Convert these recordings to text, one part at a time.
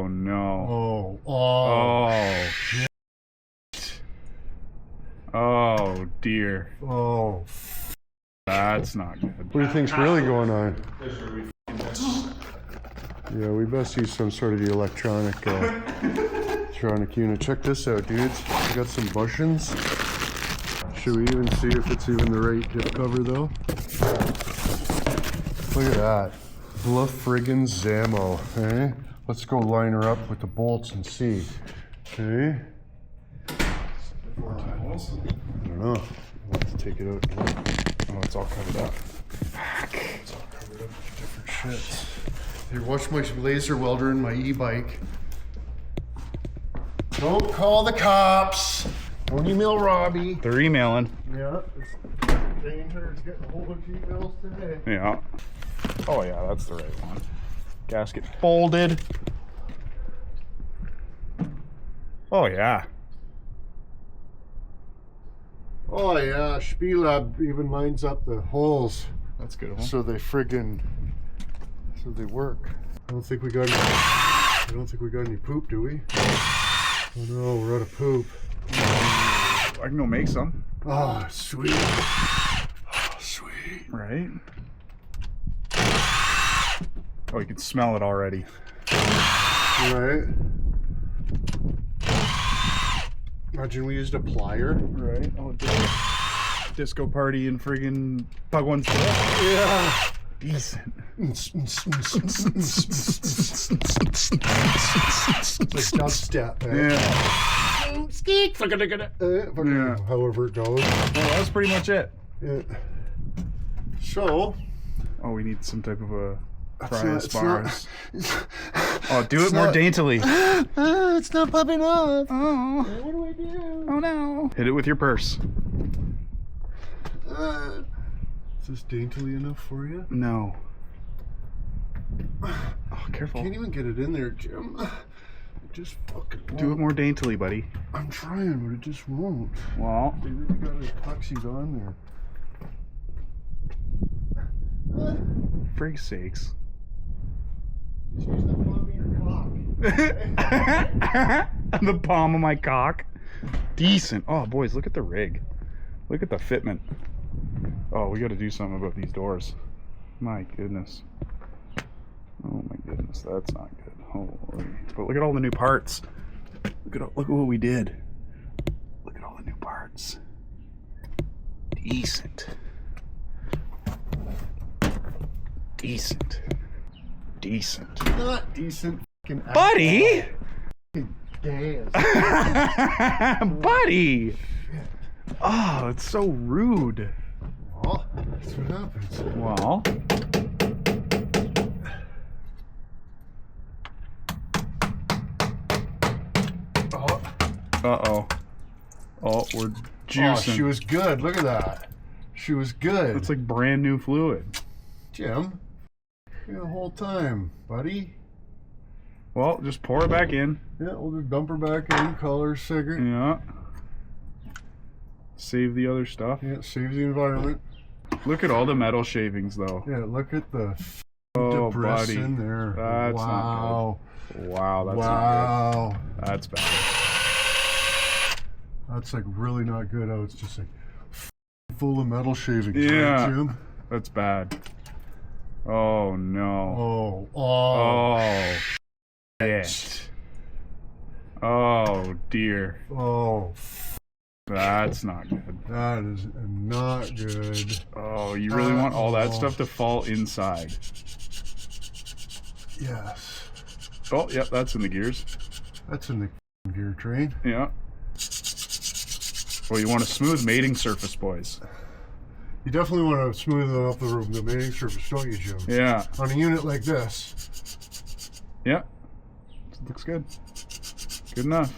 Oh no. Oh. Oh dear. Oh. That's not good. What do you think's really going on? Yeah, we best use some sort of the electronic unit. Check this out, dudes. We got some bushings. Should we even see if it's even the right dip cover though? Look at that. Bluff friggin' Zamo, eh? Let's go line her up with the bolts and see. Okay? I don't know. Let's take it out. Oh, it's all covered up. It's all covered up with different shits. Here, watch my laser welder and my e-bike. Don't call the cops. Don't email Robbie. They're emailing. Yeah, Banter's getting a whole bunch of emails today. Yeah. Oh yeah, that's the right one. Gasket folded. Oh yeah. Oh yeah, spelab even lines up the holes. That's good. So they work. I don't think we got any poop, do we? Oh no, we're out of poop. I can go make some. Oh, sweet. Oh, sweet. Right? Oh, you can smell it already. Right. Imagine we used a plier. Right. Oh, disco party and friggin' Bug One Step. Yeah. Decent. Like dubstep. Yeah. However it goes. Well, that was pretty much it. Yeah. So. Oh, we need some type of a It's bars. Oh, do it more daintily. It's not popping off. Oh. What do I do? Oh no. Hit it with your purse. Is this daintily enough for you? No. Oh, careful. Can't even get it in there, Jim. Just fucking do it more daintily, buddy. I'm trying, but it just won't. Well, they really got epoxied on there. Frig's sakes. Just use the palm of your cock. The palm of my cock. Decent. Oh, boys, look at the rig. Look at the fitment. Oh, we got to do something about these doors. My goodness. Oh my goodness, that's not good. Holy. But look at all the new parts. Look at what we did. Look at all the new parts. Decent. Decent. Decent. Not decent. Buddy! Gas. Buddy! Oh, it's so rude. Well, that's what happens. Well. Uh-oh. Oh, we're juicing. Oh, she was good. Look at that. She was good. It's like brand new fluid. Jim, the whole time, buddy. Well, just pour it back in. Yeah, we'll just dump her back in, call her a cigarette. Yeah. Save the other stuff. Yeah, saves the environment. Look at all the metal shavings, though. Yeah, look at the debris buddy. in there. That's wow. not good. Wow, that's wow. not good. That's bad. That's like really not good. Oh, it's just like full of metal shavings. Yeah. Right, Jim? That's bad. Oh, no. Oh. Shit. Oh, dear. Oh. That's not good. That is not good. Oh, you really want all that stuff to fall inside? Yes. Oh, yep, that's in the gears. That's in the gear train. Yeah. Well, you want a smooth mating surface, boys. You definitely want to smooth it off the mating surface, don't you, Jim? Yeah. On a unit like this. Yeah. Looks good. Good enough.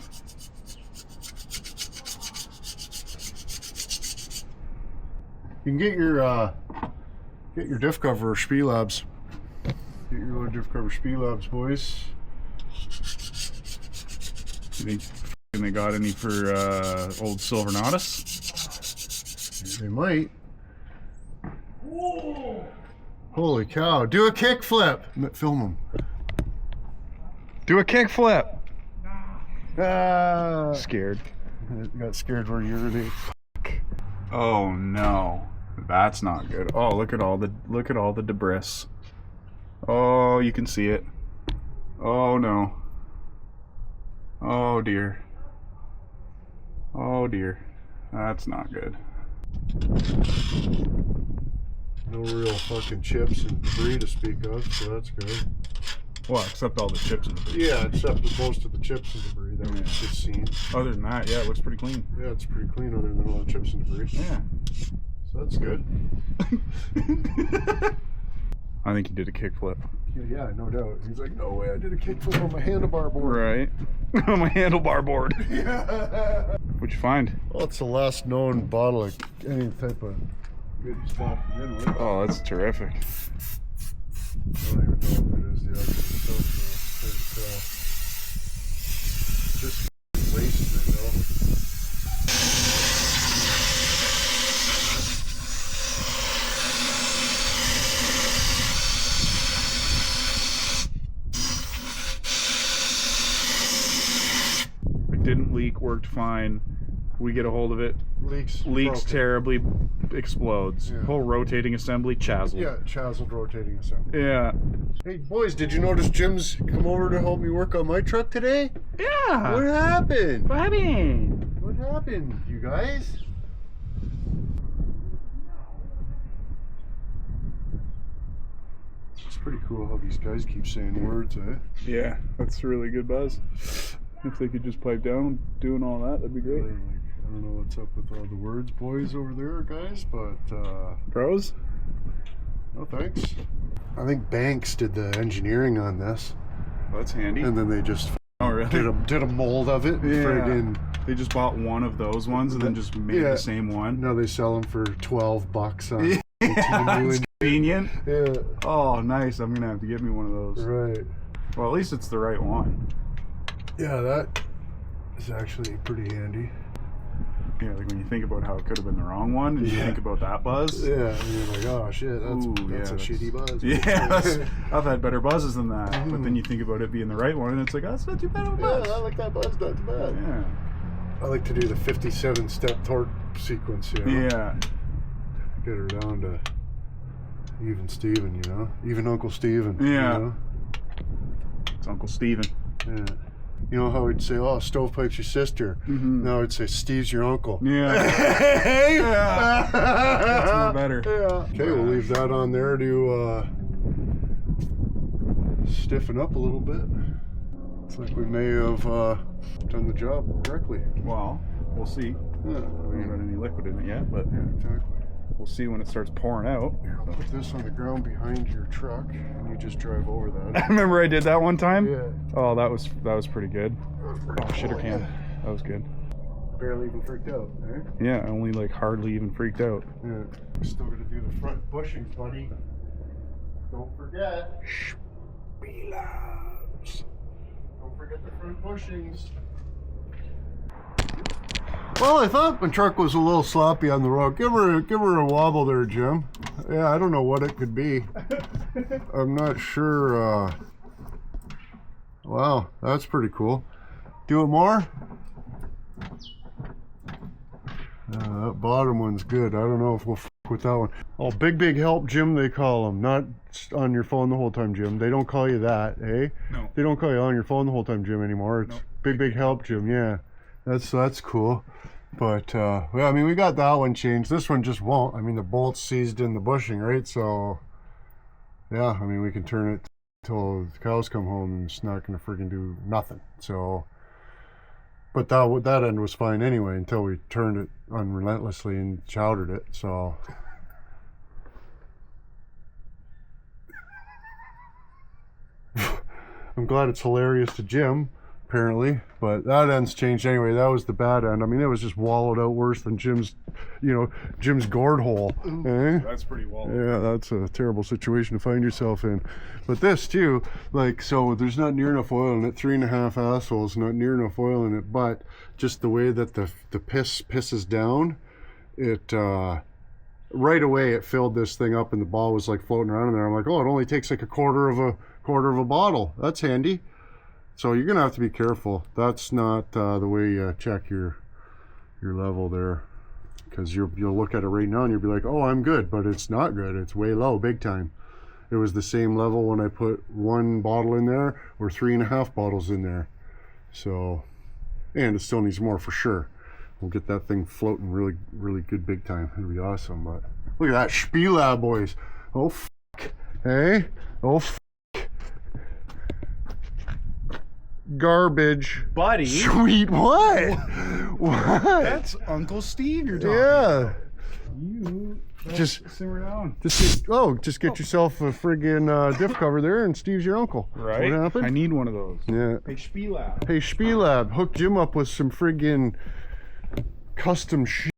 You can get your diff cover spelabs. Get your little diff cover spelabs, boys. You think they got any for old Silvernatus? They might. Whoa. Holy cow! Do a kickflip. Film them. Do a kickflip. Ah! Scared. I got scared where you're the. Oh no, that's not good. Oh, look at all the debris. Oh, you can see it. Oh no. Oh dear. Oh dear. That's not good. No real fucking chips and debris to speak of, so that's good. Well, except all the chips and debris. Yeah, except most of the chips and debris that we've just seen. Other than that, yeah, it looks pretty clean. Yeah, it's pretty clean other than all the chips and debris. Yeah. So that's good. I think you did a kickflip. Yeah, no doubt. He's like, no way, I did a kickflip on my handlebar board. Right. On my handlebar board. Yeah. What'd you find? Well, it's the last known bottle of any type of good stuff to begin with. Oh, that's terrific. I don't even know if it is the actual stuff, though. It's just wasted, though. It didn't leak, worked fine. We get a hold of it. Leaks broken. Terribly, explodes. Yeah. Whole rotating assembly, chazzled. Yeah, chazzled rotating assembly. Yeah. Hey, boys, did you notice Jim's come over to help me work on my truck today? Yeah. What happened? What happened? What happened, you guys? It's pretty cool how these guys keep saying words, eh? Yeah, that's a really good buzz. If they could just pipe down doing all that, that'd be great. Like, I don't know what's up with all the words, boys, over there, guys, but Pros? no thanks. I think Banks did the engineering on this, Well, that's handy. and then they just Oh, really? did a mold of it. Yeah. Friggin', They just bought one of those ones and then just made Yeah. the same one. now they sell them for $12 on Yeah, Temu it's convenient. Yeah, Oh, nice. I'm gonna have to get me one of those. right. Well, at least it's the right one. Yeah, that is actually pretty handy. Yeah, like when you think about how it could have been the wrong one, and you Yeah. think about that buzz. Yeah, and you're like, oh shit, that's Ooh, a yeah, shitty buzz. Yeah, I've had better buzzes than that. But Mhm. then you think about it being the right one, and it's like, oh, that's not too bad of a buzz. Yeah, I like that buzz, not too bad. Yeah. I like to do the 57-step torque sequence, you know? Yeah. Get her down to even Steven, you know? Even Uncle Steven. Yeah. You know? It's Uncle Steven. Yeah. You know how he'd say, oh, Stovepipe's your sister. Mhm. Now I'd say, Steve's your uncle. Yeah. Hey! Yeah. That's more better. Yeah. Okay, we'll leave that on there to stiffen up a little bit. Looks like we may have done the job correctly. Well, we'll see. Yeah. We haven't got any liquid in it yet, but Yeah, exactly. we'll see when it starts pouring out. Here, I'll put this on the ground behind your truck, and you just drive over that. Remember I did that one time? Yeah. Oh, that was pretty good. Oh, shitter can. That was good. Barely even freaked out, eh? Yeah, I only like hardly even freaked out. Yeah. We're still gonna do the front bushings, buddy. Don't forget. Spelabs. Don't forget the front bushings. Well, I thought my truck was a little sloppy on the road. Give her a wobble there, Jim. Yeah, I don't know what it could be. I'm not sure. Wow, that's pretty cool. Do it more? That bottom one's good. I don't know if we'll f with that one. Oh, big help, Jim, they call them. Not on your phone the whole time, Jim. They don't call you that, eh? No. They don't call you on your phone the whole time, Jim, anymore. It's Nope. big help, Jim, yeah. That's cool. But, well, I mean, we got that one changed. This one just won't. I mean, the bolt's seized in the bushing, right? So, yeah, I mean, we can turn it till the cows come home and it's not going to freaking do nothing. So, but that end was fine anyway until we turned it unrelentlessly and chowdered it. So, I'm glad it's hilarious to Jim, apparently, but that end's changed anyway. That was the bad end. I mean, it was just wallowed out worse than Jim's gourd hole. Eh? That's pretty well. Yeah, that's a terrible situation to find yourself in. But this too, like, so there's not near enough oil in it. 3.5 assholes, not near enough oil in it. But just the way that the piss pisses down, it right away it filled this thing up, and the ball was like floating around in there. I'm like, oh, it only takes like a quarter of a bottle. That's handy. So you're gonna have to be careful. That's not the way you check your level there, because you'll look at it right now and you'll be like, oh, I'm good, but it's not good. It's way low, big time. It was the same level when I put 1 bottle in there or 3.5 bottles in there. So, and it still needs more for sure. We'll get that thing floating really, really good, big time. It'll be awesome. But look at that spelab, boys. Oh, fuck. Hey, oh, fuck. Garbage, buddy. Sweet what? What? That's Uncle Steve you're talking Yeah. about. You Just simmer down. just get yourself a friggin' diff cover there, and Steve's your uncle. Right. What happened? I need one of those. Yeah. Hey, spelab. Hey, spelab, hook Jim up with some friggin' custom shit.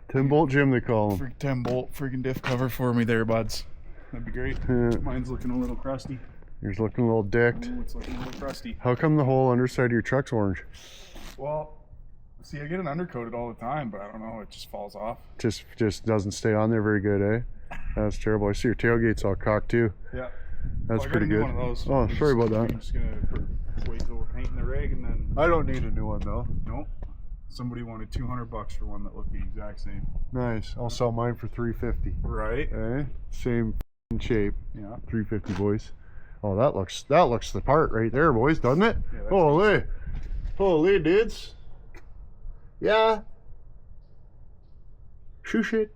10-bolt Jim, they call him. 10-bolt friggin' diff cover for me there, buds. That'd be great. Yeah. Mine's looking a little crusty. Yours looking a little decked. Ooh, it's looking a little crusty. How come the whole underside of your truck's orange? Well, see, I get it undercoated all the time, but I don't know, it just falls off. Just doesn't stay on there very good, eh? That's terrible. I see your tailgate's all cocked too. Yeah. That's Well, I got pretty a new good. one of those. Oh, sorry about that. I'm just gonna wait till we're painting the rig and then. I don't need a new one though. Nope. Somebody wanted $200 for one that looked the exact same. Nice. I'll sell mine for $350. Right. Eh? Same shape. Yeah. $350, boys. Oh, that looks the part right there, boys, doesn't it? Yeah, that's Holy, holy dudes. Yeah. Shoo shit.